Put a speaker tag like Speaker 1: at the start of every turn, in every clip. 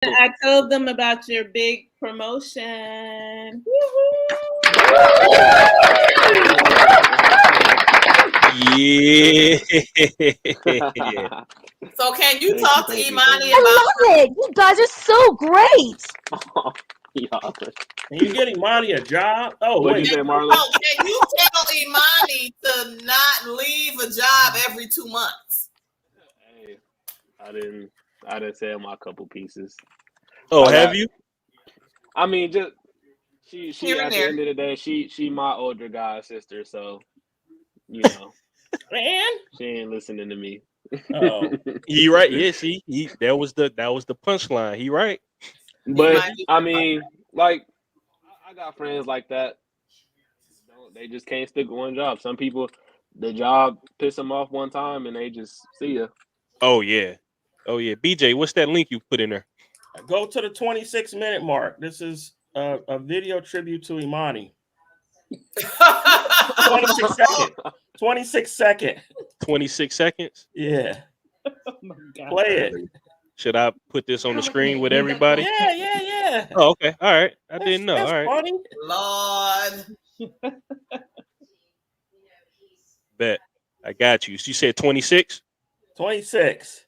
Speaker 1: I told them about your big promotion.
Speaker 2: Yeah.
Speaker 3: So can you talk to Imani
Speaker 4: I
Speaker 3: about?
Speaker 4: love it. You guys are so great.
Speaker 5: Yeah.
Speaker 6: Can you get Imani a job? Oh,
Speaker 5: What'd you
Speaker 6: wait.
Speaker 5: say, Marley?
Speaker 3: Oh, can you tell Imani to not leave a job every 2 months?
Speaker 5: Hey, I didn't sell my couple pieces.
Speaker 2: Oh,
Speaker 5: I
Speaker 2: have
Speaker 5: got.
Speaker 2: you?
Speaker 5: I mean, just she
Speaker 3: Here and
Speaker 5: at the
Speaker 3: there.
Speaker 5: end of the day, she my older god sister, so you know
Speaker 6: Man.
Speaker 5: she ain't listening to me.
Speaker 6: Oh.
Speaker 2: He right. Yeah, see, that was the punchline. He right.
Speaker 5: But
Speaker 3: Imani.
Speaker 5: I mean, like I got friends like that. They just can't stick with one job. Some people, the job piss them off one time, and they just see ya.
Speaker 2: Oh yeah. Oh yeah. BJ, what's that link you put in there?
Speaker 6: Go to the 26-minute mark. This is a video tribute to Imani. 26 seconds. 26 seconds.
Speaker 2: 26 seconds.
Speaker 6: Yeah.
Speaker 1: Oh my God.
Speaker 6: Play it.
Speaker 2: Should I put this on the screen with everybody?
Speaker 6: Yeah.
Speaker 2: Oh, okay. All right. I didn't know.
Speaker 6: That's
Speaker 2: All right.
Speaker 6: funny.
Speaker 3: Lord.
Speaker 2: Bet. I got you. So you said 26?
Speaker 6: 26.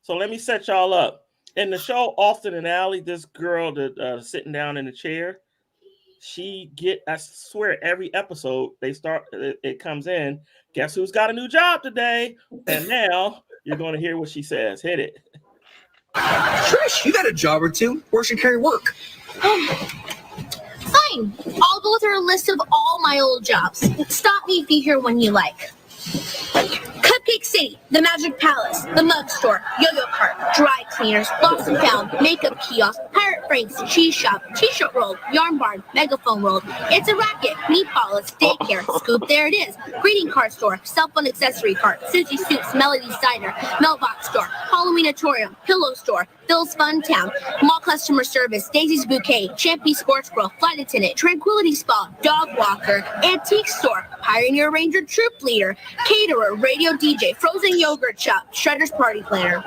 Speaker 6: So let me set y'all up. In the show Austin and Alley, this girl that sitting down in the chair, I swear every episode it comes in, guess who's got a new job today? And now you're going to hear what she says. Hit it.
Speaker 7: Trish, you got a job or two. Where should Carrie work?
Speaker 4: Fine. I'll go through a list of all my old jobs. Stop me if you hear one you like. Cupcake City, the Magic Palace, the Mug Store, Yo-Yo Cart, Dry Cleaners, Lost and Found, Makeup Kiosk, Pirate Frank's, Cheese Shop, T-Shirt World, Yarn Barn, Megaphone World, It's a Racket, Meatballless, Daycare, Scoop There It Is, Greeting Card Store, Cell Phone Accessory Cart, Sushi Soups, Melody's Diner, Mailbox Store, Halloweenatorium, Pillow Store, Phil's Fun Town, Mall Customer Service, Daisy's Bouquet, Champy Sports Grill, Flight Attendant, Tranquility Spa, Dog Walker, Antique Store, Pioneer Ranger Troop Leader, Caterer, Radio DJ, Frozen Yogurt Shop, Shredder's Party Planner.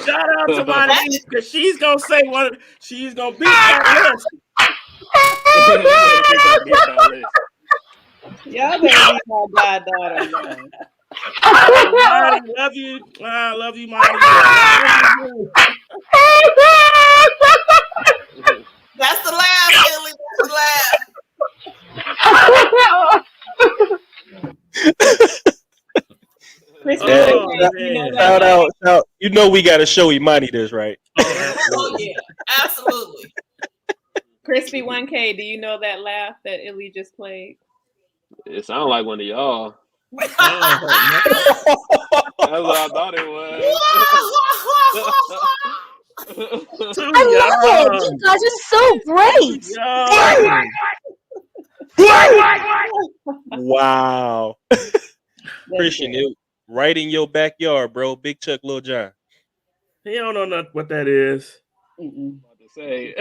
Speaker 6: Shout out to Monty because she's gonna say she's gonna beat that list.
Speaker 1: Y'all better be my goddaughter.
Speaker 6: Monty, love you. I love you, Monty.
Speaker 3: That's the laugh, Billy. That's the laugh.
Speaker 2: Shout out. You know we got to show Imani this, right?
Speaker 3: Oh, yeah. Absolutely.
Speaker 1: Crispy 1K, do you know that laugh that Illy just played?
Speaker 5: It sounds like one of y'all. That's what I thought it was.
Speaker 4: I love it. You guys are so great.
Speaker 2: Wow. Christian, right in your backyard, bro. Big Chuck, Lil John.
Speaker 6: He don't know what that is.
Speaker 5: I'm about to say.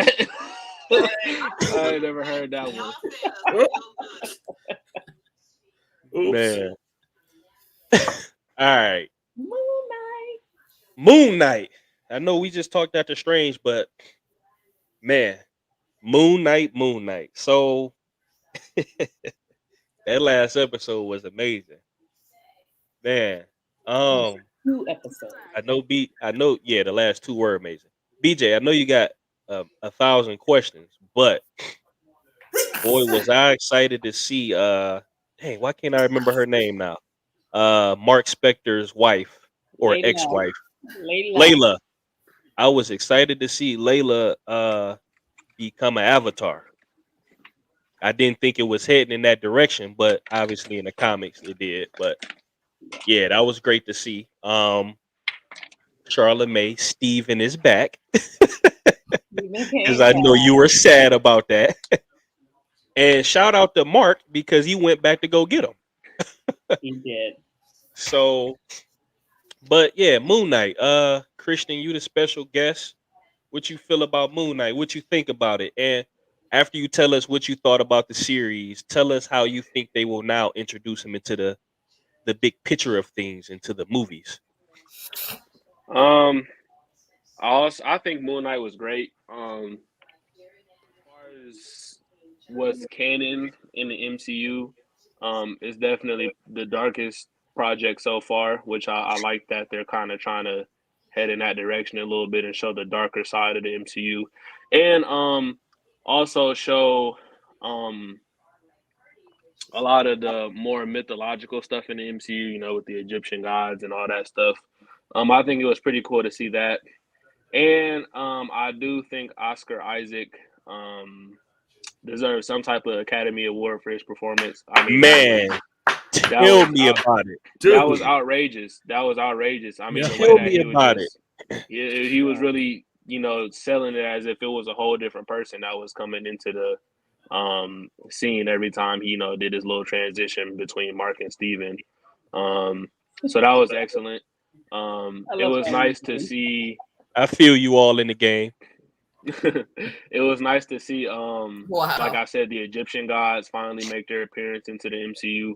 Speaker 5: I ain't never heard that one.
Speaker 2: Man. All right. Moon Knight. I know we just talked after Strange, but man, Moon Knight. So that last episode was amazing. Man.
Speaker 1: 2 episodes.
Speaker 2: I know, the last 2 were amazing. BJ, I know you got 1,000 questions, but boy, was I excited to see dang, why can't I remember her name now? Mark Spector's wife or
Speaker 1: Layla.
Speaker 2: ex-wife. Layla. I was excited to see Layla become an Avatar. I didn't think it was heading in that direction, but obviously in the comics it did. But yeah, that was great to see. Charla Mae, Steven is back. Because I know you were sad about that. And shout out to Mark because he went back to go get him.
Speaker 1: He did.
Speaker 2: So, but yeah, Moon Knight. Christian, you the special guest. What you feel about Moon Knight? What you think about it? And after you tell us what you thought about the series, tell us how you think they will now introduce him into the big picture of things, into the movies.
Speaker 5: I think Moon Knight was great. As far as what's canon in the MCU, it's definitely the darkest project so far, which I like that they're kind of trying to head in that direction a little bit and show the darker side of the MCU, and also show um a lot of the more mythological stuff in the MCU, with the Egyptian gods and all that stuff. I think it was pretty cool to see that. And I do think Oscar Isaac deserves some type of Academy Award for his performance. I mean,
Speaker 2: Man, tell me about it.
Speaker 5: That was outrageous. That was outrageous. I mean,
Speaker 6: Yeah.
Speaker 5: the
Speaker 2: Tell
Speaker 5: way that
Speaker 2: me about it.
Speaker 5: he was really, selling it as if it was a whole different person that was coming into the scene every time he, did his little transition between Mark and Steven. So that was excellent. It was nice to see.
Speaker 2: I feel you all in the game.
Speaker 5: It was nice to see,
Speaker 3: Wow.
Speaker 5: like I said, the Egyptian gods finally make their appearance into the MCU.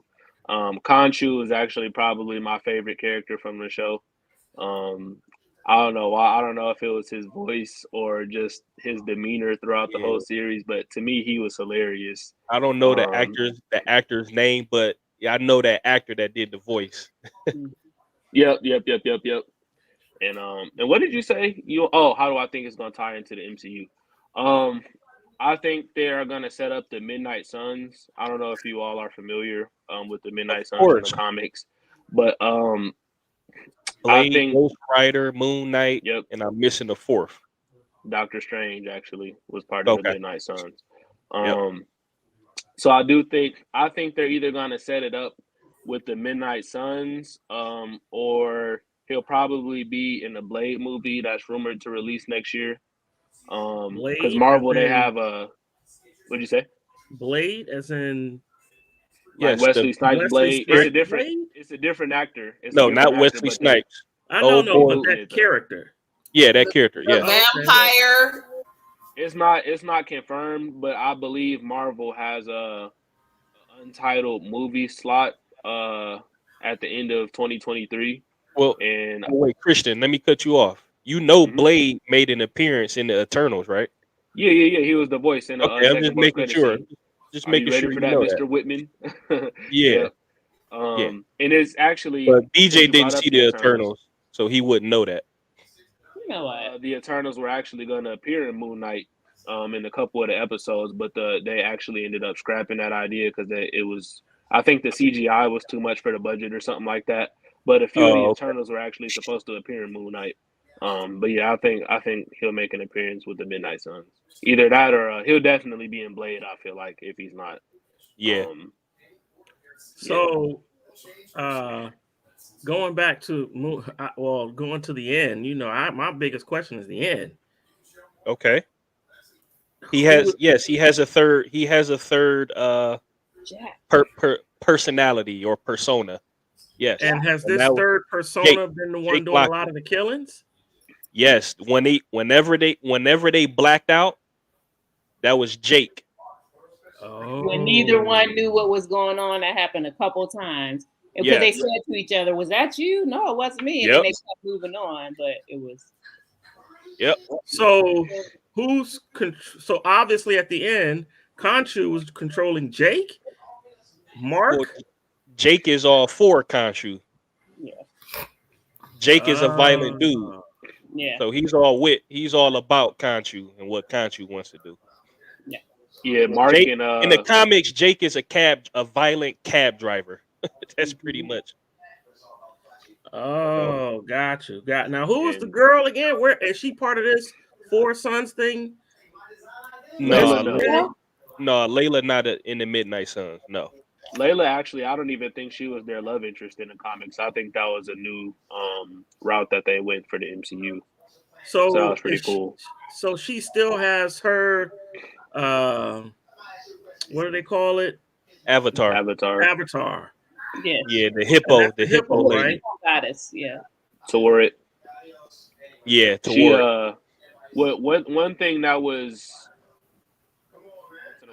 Speaker 5: Khonshu is actually probably my favorite character from the show. I don't know why. I don't know if it was his voice or just his demeanor throughout the whole series, but to me, he was hilarious.
Speaker 2: I don't know the actor's name, but I know that actor that did the voice.
Speaker 5: Yep. And what did you say? How do I think it's gonna tie into the MCU? I think they are gonna set up the Midnight Suns. I don't know if you all are familiar with the Midnight Suns in the comics, but
Speaker 2: Blade,
Speaker 5: I think
Speaker 2: Ghost Rider, Moon Knight,
Speaker 5: Yep.
Speaker 2: and I'm missing the fourth.
Speaker 5: Doctor Strange actually was part of the
Speaker 2: Okay.
Speaker 5: Midnight Suns.
Speaker 2: Yep.
Speaker 5: So I think they're either gonna set it up with the Midnight Suns, or he'll probably be in the Blade movie that's rumored to release next year. Because
Speaker 6: Blade,
Speaker 5: Marvel,
Speaker 6: as
Speaker 5: they
Speaker 6: in-
Speaker 5: have a. What'd you say?
Speaker 6: Blade, as in
Speaker 5: Like
Speaker 2: Yes,
Speaker 5: Wesley Snipes
Speaker 6: Wesley
Speaker 5: Blade.
Speaker 6: Snipes
Speaker 5: It's a different.
Speaker 6: Blade?
Speaker 5: It's a different actor. It's a
Speaker 2: No,
Speaker 5: different
Speaker 2: not
Speaker 5: actor,
Speaker 2: Wesley
Speaker 5: but
Speaker 2: Snipes.
Speaker 6: I don't know,
Speaker 2: boy.
Speaker 6: but that character.
Speaker 2: Yeah, that character.
Speaker 3: The
Speaker 2: Yeah.
Speaker 3: vampire.
Speaker 5: It's not confirmed, but I believe Marvel has a untitled movie slot at the end of 2023.
Speaker 2: Well,
Speaker 5: And
Speaker 2: wait, Christian, let me cut you off. You know,
Speaker 5: Mhm.
Speaker 2: Blade made an appearance in the Eternals, right?
Speaker 5: yeah, he was the voice in the
Speaker 2: Okay, I'm
Speaker 5: second
Speaker 2: just
Speaker 5: post
Speaker 2: making
Speaker 5: credit
Speaker 2: sure.
Speaker 5: scene.
Speaker 2: Just
Speaker 5: Are
Speaker 2: making
Speaker 5: you ready
Speaker 2: sure
Speaker 5: for
Speaker 2: you
Speaker 5: that,
Speaker 2: know
Speaker 5: Mr.
Speaker 2: that.
Speaker 5: Whitman?
Speaker 2: Yeah.
Speaker 5: Yeah. And it's actually.
Speaker 2: But
Speaker 5: since
Speaker 2: BJ
Speaker 5: you
Speaker 2: didn't
Speaker 5: brought up
Speaker 2: see the Eternals, so he wouldn't know that.
Speaker 1: You know what?
Speaker 5: The Eternals were actually going to appear in Moon Knight in a couple of the episodes, but they actually ended up scrapping that idea because it was. I think the CGI was too much for the budget or something like that. But a few of the
Speaker 2: Oh, okay.
Speaker 5: Eternals were actually supposed to appear in Moon Knight. But yeah, I think he'll make an appearance with the Midnight Suns. Either that or he'll definitely be in Blade. I feel like if he's not.
Speaker 2: Yeah.
Speaker 6: So, going back to going to the end, my biggest question is the end.
Speaker 2: Okay. He has a third personality or persona. Yes.
Speaker 6: And has
Speaker 2: And
Speaker 6: this
Speaker 2: that was
Speaker 6: third persona
Speaker 2: Jake-
Speaker 6: been the one
Speaker 2: Jake
Speaker 6: doing
Speaker 2: Black.
Speaker 6: a lot of the killings?
Speaker 2: Yes. Whenever they blacked out, that was Jake.
Speaker 6: Oh.
Speaker 1: When neither one knew what was going on, that happened a couple times. Because they said to each other, "Was that you?" No, it wasn't me. And then they kept moving on, but it was.
Speaker 2: Yep.
Speaker 6: So so obviously at the end, Khonshu was controlling Jake. Mark.
Speaker 2: Well, Jake is all for Khonshu.
Speaker 1: Yeah.
Speaker 2: Jake is a violent dude.
Speaker 1: Yeah.
Speaker 2: So he's all about Khonshu and what Khonshu wants to do.
Speaker 5: Yeah, Mark
Speaker 2: Jake,
Speaker 5: and
Speaker 2: in the comics, Jake is a violent cab driver. That's pretty much.
Speaker 6: Oh, got you. Now, who is the girl again? Where is she part of this Four Sons thing?
Speaker 2: No, Layla not in the Midnight Suns. No.
Speaker 5: Layla, actually, I don't even think she was their love interest in the comics. I think that was a new route that they went for the MCU. So that was pretty cool.
Speaker 6: So she still has her, what do they call it?
Speaker 5: Avatar.
Speaker 1: Yeah.
Speaker 2: Yeah, the hippo lady.
Speaker 6: Right?
Speaker 1: Goddess, yeah.
Speaker 5: Toward it.
Speaker 2: Yeah,
Speaker 5: She
Speaker 2: toward.
Speaker 5: one thing that was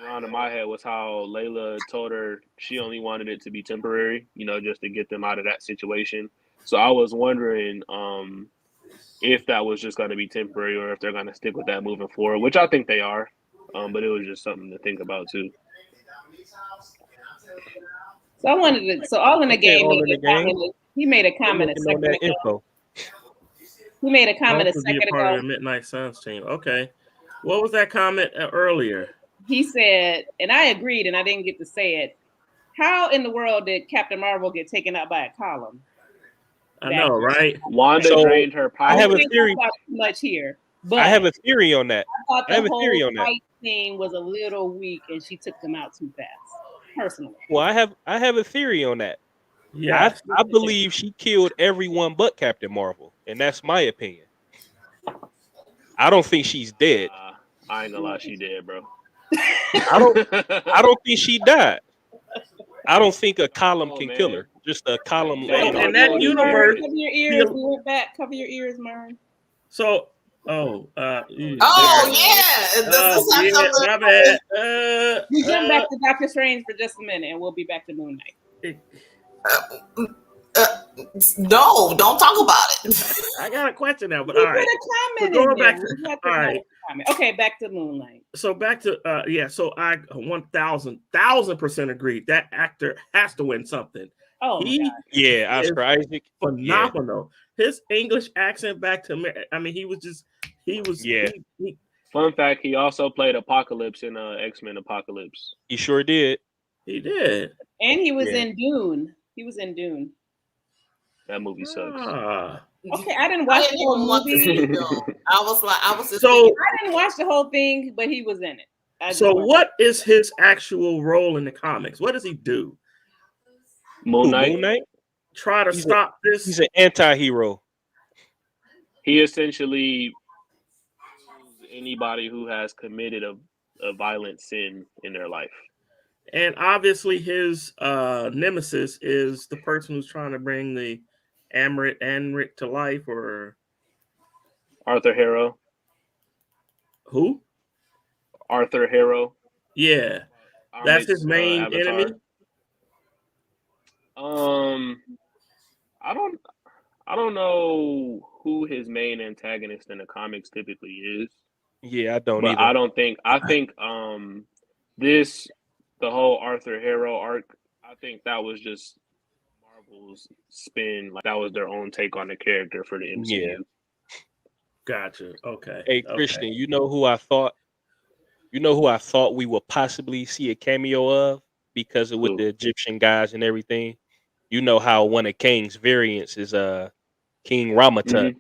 Speaker 5: around in my head was how Layla told her she only wanted it to be temporary, just to get them out of that situation. So I was wondering if that was just going to be temporary or if they're going to stick with that moving forward, which I think they are. But it was just something to think about too.
Speaker 1: So I wanted to. So all in the game. He made a comment a second ago.
Speaker 2: Info.
Speaker 1: He made a comment a second
Speaker 6: part
Speaker 1: ago.
Speaker 6: of the Midnight Suns team. Okay, what was that comment earlier?
Speaker 1: He said, and I agreed, and I didn't get to say it. How in the world did Captain Marvel get taken out by a column?
Speaker 6: I know, right?
Speaker 5: Wanda drained her power.
Speaker 2: I have a theory.
Speaker 1: Too much here, but
Speaker 2: I have a theory on that.
Speaker 1: I thought the whole fight scene was a little weak, and she took them out too fast. Personally,
Speaker 2: well, I have a theory on that.
Speaker 6: Yeah,
Speaker 2: I believe she killed everyone but Captain Marvel, and that's my opinion. I don't think she's dead.
Speaker 5: I ain't gonna lie, she dead, bro.
Speaker 2: I don't think she died. I don't think a column can kill her. Just a column.
Speaker 6: In that universe,
Speaker 1: cover your ears. Move it back. Cover your ears, Myron.
Speaker 6: So,
Speaker 3: yeah.
Speaker 6: My bad.
Speaker 1: We jump back to Doctor Strange for just a minute, and we'll be back to Moon Knight.
Speaker 3: No, don't talk about it.
Speaker 6: I got a question now, but all right.
Speaker 1: Okay, back to Moonlight.
Speaker 6: So back to so I 1,000% agreed. That actor has to win something.
Speaker 1: Oh,
Speaker 2: Oscar Isaac,
Speaker 6: phenomenal. Yeah. His English accent back to he was.
Speaker 5: Fun fact: he also played Apocalypse in X-Men Apocalypse.
Speaker 2: He sure did.
Speaker 6: He did,
Speaker 1: and he was in Dune. He was in Dune.
Speaker 5: That movie sucks.
Speaker 1: Okay, I didn't watch the whole movie.
Speaker 3: I
Speaker 1: didn't watch the whole thing, but he was in it.
Speaker 6: So what is his actual role in the comics? What does he do?
Speaker 5: Moon Knight?
Speaker 6: Try to stop this.
Speaker 2: He's an anti-hero.
Speaker 5: He essentially kills anybody who has committed a violent sin in their life.
Speaker 6: And obviously his nemesis is the person who's trying to bring the Amrit to life, or
Speaker 5: Arthur Harrow.
Speaker 6: Who?
Speaker 5: Arthur Harrow.
Speaker 6: Yeah. That's his main enemy.
Speaker 5: I don't know who his main antagonist in the comics typically is.
Speaker 2: Yeah, I don't
Speaker 5: but
Speaker 2: either.
Speaker 5: I think the whole Arthur Harrow arc, I think that was just Marvel's spin. Like that was their own take on the character for the MCU.
Speaker 2: Yeah.
Speaker 6: Gotcha. Okay.
Speaker 2: Hey, Christian, you know who I thought we would possibly see a cameo of because of with the Egyptian guys and everything. You know how one of Kang's variants is King Ramatut.
Speaker 5: Mm-hmm.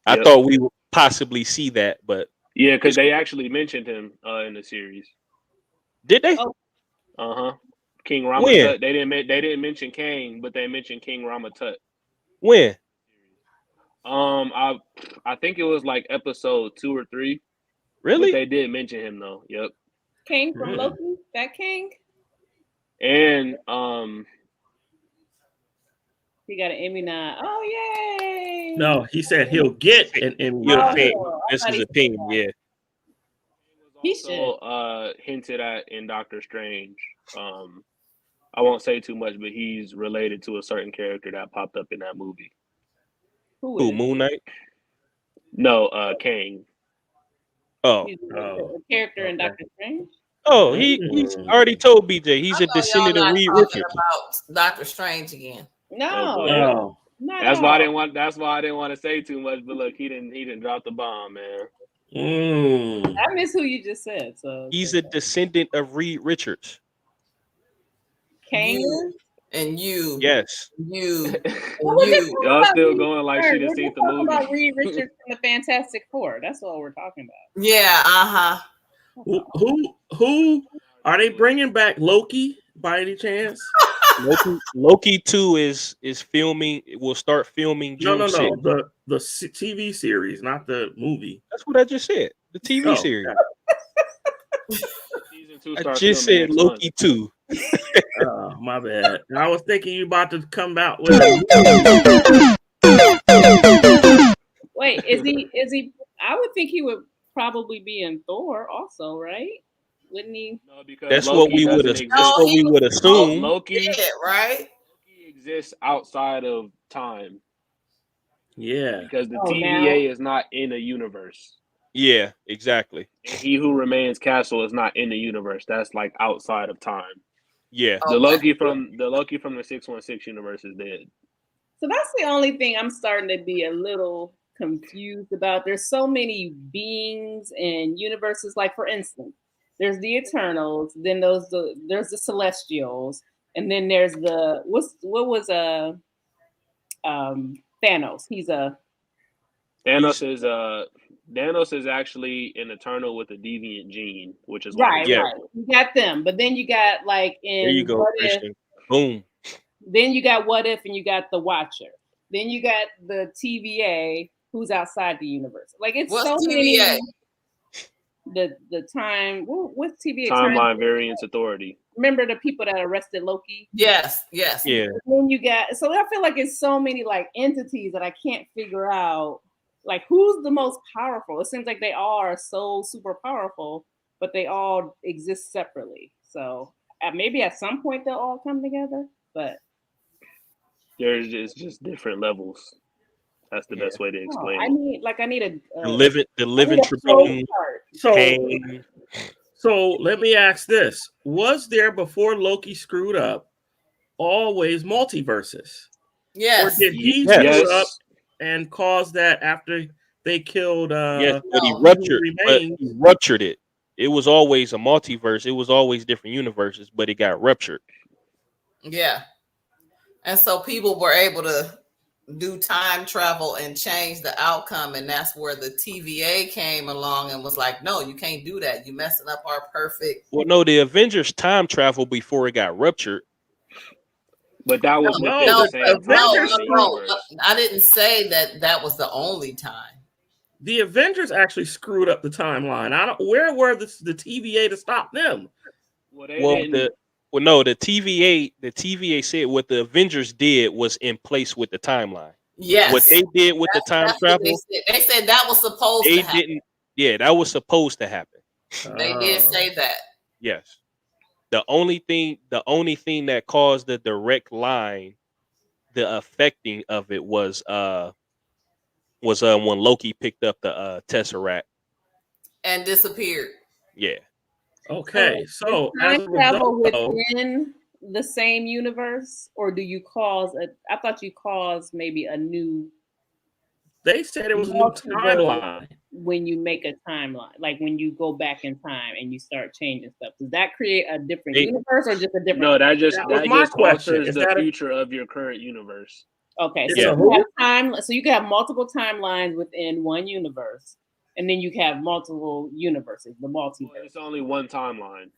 Speaker 2: I thought we would possibly see that, but
Speaker 5: yeah, because they actually mentioned him in the series.
Speaker 2: Did they?
Speaker 5: King Ramatut.
Speaker 2: When?
Speaker 5: They didn't mention Kang, but they mentioned King Ramatut.
Speaker 2: When?
Speaker 5: I think it was like episode 2 or 3.
Speaker 2: Really?
Speaker 5: But they did mention him though. Yep.
Speaker 1: King from Loki. That King.
Speaker 5: And
Speaker 1: he got an Emmy nod. Oh yay!
Speaker 6: No, he said he'll get an Emmy.
Speaker 2: This is a ping. Yeah.
Speaker 1: He
Speaker 5: also hinted at in Doctor Strange. I won't say too much, but he's related to a certain character that popped up in that movie.
Speaker 2: Who? Moon Knight?
Speaker 5: No, Kang.
Speaker 2: Oh,
Speaker 1: a character in Doctor Strange.
Speaker 2: Oh, he's already told BJ he's a descendant of Reed Richards.
Speaker 3: About Doctor Strange again.
Speaker 1: No.
Speaker 5: That's why I didn't want to say too much. But look, he didn't drop the bomb, man.
Speaker 1: I miss who you just said. So
Speaker 2: he's a descendant of Reed Richards.
Speaker 1: Kang
Speaker 3: and you.
Speaker 2: Yes.
Speaker 3: You.
Speaker 5: Y'all still going like she didn't see the movie.
Speaker 1: About Reed Richards from the Fantastic Four. That's what we're talking about.
Speaker 3: Yeah.
Speaker 6: Who are they bringing back? Loki by any chance?
Speaker 2: Loki 2 is filming. It will start filming June 6th.
Speaker 6: The TV series, not the movie.
Speaker 2: That's what I just said. The TV series.
Speaker 5: Season 2
Speaker 2: I just said Loki 2.
Speaker 6: Oh, my bad. I was thinking you about to come out with.
Speaker 1: Wait, is he? I would think he would probably be in Thor also, right? Wouldn't he?
Speaker 5: No, because
Speaker 2: that's
Speaker 5: Loki
Speaker 2: what we would. That's what we would assume.
Speaker 5: Loki,
Speaker 3: right?
Speaker 5: Loki exists outside of time.
Speaker 6: Yeah.
Speaker 5: Because the TVA is not in a universe.
Speaker 2: Yeah, exactly.
Speaker 5: And He Who Remains Castle is not in the universe. That's like outside of time.
Speaker 2: Yeah.
Speaker 5: The Loki from the 616 universe is dead.
Speaker 1: So that's the only thing I'm starting to be a little confused about. There's so many beings and universes. Like, for instance, there's the Eternals, then there's the Celestials, and then there's the Thanos.
Speaker 5: Thanos is actually an Eternal with a deviant gene, which is
Speaker 1: right.
Speaker 2: Yeah.
Speaker 1: You got them, but then you got like
Speaker 2: There you
Speaker 1: in
Speaker 2: go,
Speaker 1: What If,
Speaker 2: Christian. Boom.
Speaker 1: then you got What If, and you got the Watcher. Then you got the TVA, who's outside the universe. Like, it's
Speaker 3: What's
Speaker 1: so
Speaker 3: TVA?
Speaker 1: many. The time. What's TVA?
Speaker 5: Timeline Variance Authority.
Speaker 1: Remember the people that arrested Loki?
Speaker 3: Yes.
Speaker 2: Yeah.
Speaker 1: And then you got. So I feel like it's so many like entities that I can't figure out. Like, who's the most powerful? It seems like they all are so super powerful, but they all exist separately. So maybe at some point they'll all come together, but
Speaker 5: It's just different levels. That's the best way to explain it.
Speaker 1: I need a
Speaker 2: The living Tribune.
Speaker 6: So let me ask this: was there before Loki screwed up always multiverses?
Speaker 3: Yes.
Speaker 6: Or did he screw up and cause that after they killed?
Speaker 2: Yes, but he ruptured it. It was always a multiverse. It was always different universes, but it got ruptured.
Speaker 3: Yeah. And so people were able to do time travel and change the outcome. And that's where the TVA came along and was like, no, you can't do that. You're messing up our perfect.
Speaker 2: Well, no, the Avengers time travel before it got ruptured.
Speaker 5: But that was
Speaker 3: no, I didn't say that was the only time.
Speaker 6: The Avengers actually screwed up the timeline. Where were the TVA to stop them?
Speaker 2: The TVA said what the Avengers did was in place with the timeline.
Speaker 3: Yes.
Speaker 2: What they did with the time travel.
Speaker 3: They said that was supposed to happen.
Speaker 2: That was supposed to happen.
Speaker 3: They did say that.
Speaker 2: Yes. The only thing that caused the direct line, the affecting of it was when Loki picked up the Tesseract
Speaker 3: and disappeared.
Speaker 2: Yeah.
Speaker 6: Okay, so
Speaker 1: time travel within the same universe, or do you cause I thought you caused maybe a new.
Speaker 6: They said it was a new timeline.
Speaker 1: When you make a timeline, like when you go back in time and you start changing stuff, does that create a different universe or just a different?
Speaker 5: No, that just alters the future of your current universe.
Speaker 1: Okay, so you have time. So you can have multiple timelines within one universe, and then you can have multiple universes. The multiverse.
Speaker 5: It's only one timeline.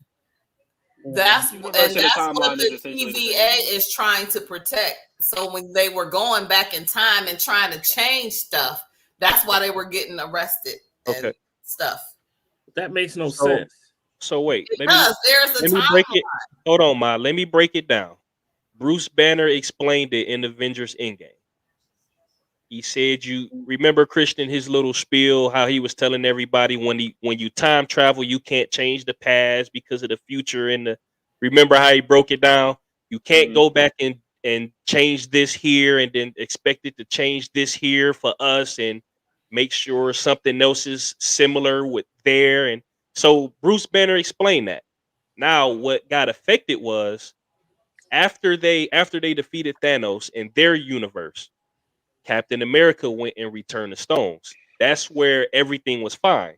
Speaker 3: That's what the TVA is trying to protect. So when they were going back in time and trying to change stuff, that's why they were getting arrested and stuff.
Speaker 6: That makes no sense.
Speaker 2: So wait,
Speaker 3: because there's a timeline.
Speaker 2: Hold on, Ma. Let me break it down. Bruce Banner explained it in Avengers Endgame. He said, you remember, Christian, his little spiel, how he was telling everybody when you time travel, you can't change the past because of the future. Remember how he broke it down? You can't go back and change this here and then expect it to change this here for us and make sure something else is similar with there. And so Bruce Banner explained that. Now, what got affected was after they defeated Thanos in their universe, Captain America went and returned the stones. That's where everything was fine.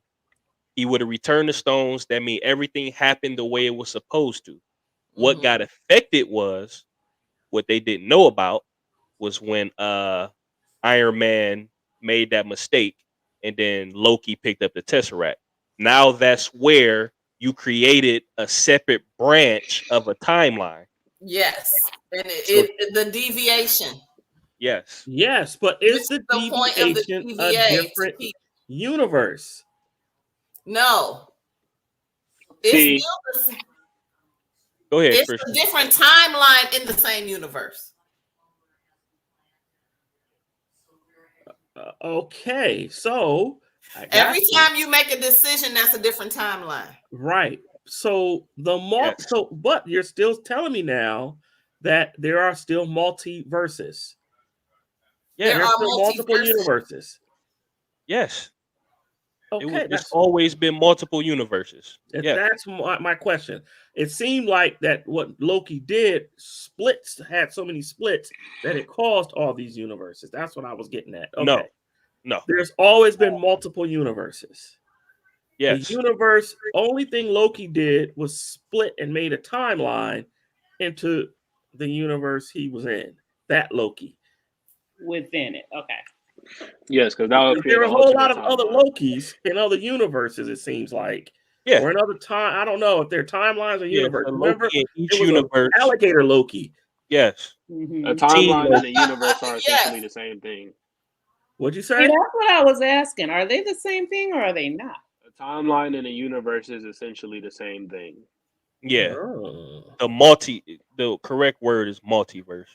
Speaker 2: He would have returned the stones. That means everything happened the way it was supposed to. What got affected was what they didn't know about was when Iron Man made that mistake and then Loki picked up the Tesseract. Now that's where you created a separate branch of a timeline.
Speaker 3: Yes. And the deviation.
Speaker 6: Yes, but is the deviation a different universe?
Speaker 3: No.
Speaker 2: Go ahead.
Speaker 3: It's
Speaker 2: Christian.
Speaker 3: a different timeline in the same universe.
Speaker 6: Okay, so
Speaker 3: every time you make a decision, that's a different timeline.
Speaker 6: Right. So but you're still telling me now that there are still multiverses.
Speaker 2: Yeah.
Speaker 3: There
Speaker 6: There's
Speaker 3: are
Speaker 6: still multiple
Speaker 3: multiverses.
Speaker 6: universes.
Speaker 2: Yes.
Speaker 6: Okay,
Speaker 2: It's always been multiple universes. Yeah.
Speaker 6: that's my question. It seemed like that what Loki did had so many splits that it caused all these universes. That's what I was getting at. Okay.
Speaker 2: No.
Speaker 6: There's always been multiple universes.
Speaker 2: Yes.
Speaker 6: The universe, only thing Loki did was split and made a timeline into the universe he was in. That Loki.
Speaker 1: Within it. Okay.
Speaker 5: Yes, because that would create
Speaker 6: There are
Speaker 5: an
Speaker 6: a whole lot
Speaker 5: alternate
Speaker 6: of other
Speaker 5: timeline.
Speaker 6: Lokis in other universes, it seems like.
Speaker 2: Yeah.
Speaker 6: Or another time. I don't know if they're timelines or
Speaker 2: Yeah,
Speaker 6: universe.
Speaker 2: so
Speaker 6: Remember,
Speaker 2: Loki in each
Speaker 6: it was
Speaker 2: universe.
Speaker 6: an alligator Loki.
Speaker 2: Yes.
Speaker 1: Mhm.
Speaker 5: A timeline
Speaker 2: Teen
Speaker 5: and a universe are essentially
Speaker 3: Yes.
Speaker 5: the same thing.
Speaker 6: What'd you
Speaker 1: See,
Speaker 6: say?
Speaker 1: that's what I was asking. Are they the same thing or are they not?
Speaker 5: A timeline and a universe is essentially the same thing.
Speaker 2: Yeah.
Speaker 6: Oh.
Speaker 2: The correct word is multiverse.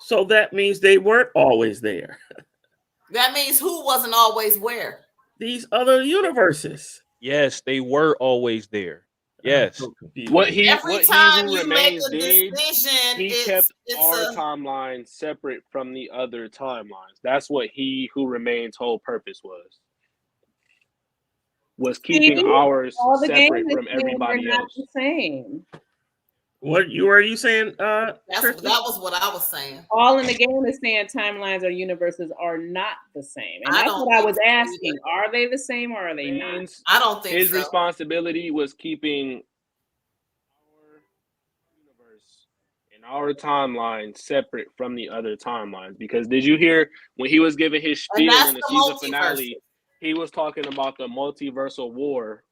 Speaker 6: So that means they weren't always there.
Speaker 3: That means who wasn't always where?
Speaker 6: These other universes.
Speaker 2: Yes, they were always there. Yes.
Speaker 6: I'm so confused.
Speaker 5: What he
Speaker 3: Every
Speaker 5: who
Speaker 3: time you make
Speaker 5: remains
Speaker 3: a
Speaker 5: did,
Speaker 3: decision,
Speaker 5: he
Speaker 3: it's
Speaker 5: kept our
Speaker 3: a
Speaker 5: timeline separate from the other timelines. That's what he who remains whole purpose was keeping
Speaker 1: See?
Speaker 5: ours
Speaker 1: All the
Speaker 5: separate
Speaker 1: games
Speaker 5: from
Speaker 1: are saying they're
Speaker 5: everybody
Speaker 1: not
Speaker 5: else.
Speaker 1: the same.
Speaker 6: What were you saying?
Speaker 3: that
Speaker 6: Tristan?
Speaker 3: was what I was saying.
Speaker 1: All in the game is saying timelines or universes are not the same. And
Speaker 3: I
Speaker 1: that's
Speaker 3: don't
Speaker 1: what I
Speaker 3: think
Speaker 1: was
Speaker 3: so
Speaker 1: asking. Are they the same or are they not?
Speaker 5: Remains-
Speaker 3: I don't think
Speaker 5: His
Speaker 3: so.
Speaker 5: responsibility was keeping our universe and our timeline separate from the other timelines. Because did you hear when he was giving his
Speaker 3: And
Speaker 5: spiel
Speaker 3: that's
Speaker 5: in the
Speaker 3: the
Speaker 5: season
Speaker 3: multiverse.
Speaker 5: finale, he was talking about the multiversal war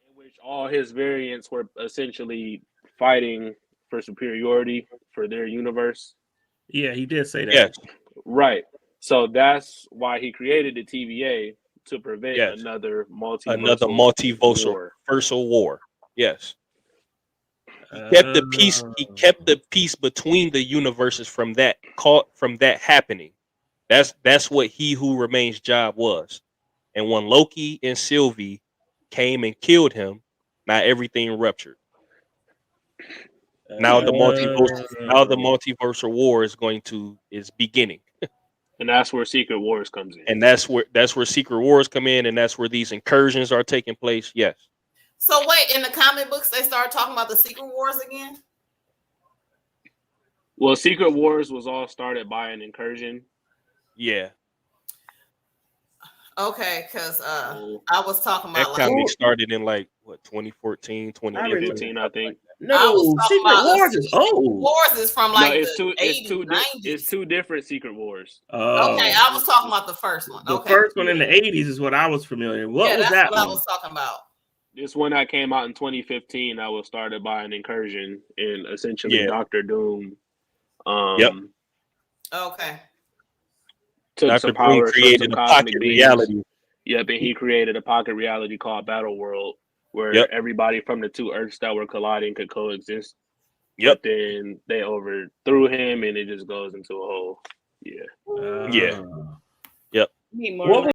Speaker 5: in which all his variants were essentially fighting for superiority for their universe.
Speaker 6: Yeah, he did say that.
Speaker 2: Yes.
Speaker 5: Right. So that's why he created the TVA to prevent
Speaker 2: Yes.
Speaker 5: another
Speaker 2: Another
Speaker 5: multiversal
Speaker 2: war. Yes. He kept the peace. He kept the peace between the universes from that happening. That's what He Who Remains' job was. And when Loki and Sylvie came and killed him, now everything ruptured. Now the multiversal war is beginning.
Speaker 5: And that's where Secret Wars comes in.
Speaker 2: And that's where Secret Wars come in, and that's where these incursions are taking place. Yes.
Speaker 3: So wait, in the comic books, they started talking about the Secret Wars again?
Speaker 5: Well, Secret Wars was all started by an incursion.
Speaker 2: Yeah.
Speaker 3: Okay, because I was talking about
Speaker 2: that comic started in 2014,
Speaker 5: 2015, I think.
Speaker 6: No, Secret Wars is old.
Speaker 3: Wars is from like
Speaker 5: it's
Speaker 3: the 80s, 90s.
Speaker 5: It's two different Secret Wars.
Speaker 3: Okay, I was talking about the first one.
Speaker 6: The first one in the 80s is what I was familiar with. What was that
Speaker 3: what
Speaker 6: one?
Speaker 3: I was talking about.
Speaker 5: This one that came out in 2015 that was started by an incursion in essentially Doctor Doom.
Speaker 3: Okay.
Speaker 5: Took
Speaker 2: Dr.
Speaker 5: some
Speaker 2: Doom
Speaker 5: power
Speaker 2: created
Speaker 5: from some
Speaker 2: a
Speaker 5: cosmic
Speaker 2: pocket
Speaker 5: beings.
Speaker 2: reality.
Speaker 5: Yep, and he created a pocket reality called Battle World, where everybody from the two Earths that were colliding could coexist.
Speaker 2: Yep.
Speaker 5: But then they overthrew him, and it just goes into a whole
Speaker 2: Yep.
Speaker 1: Need more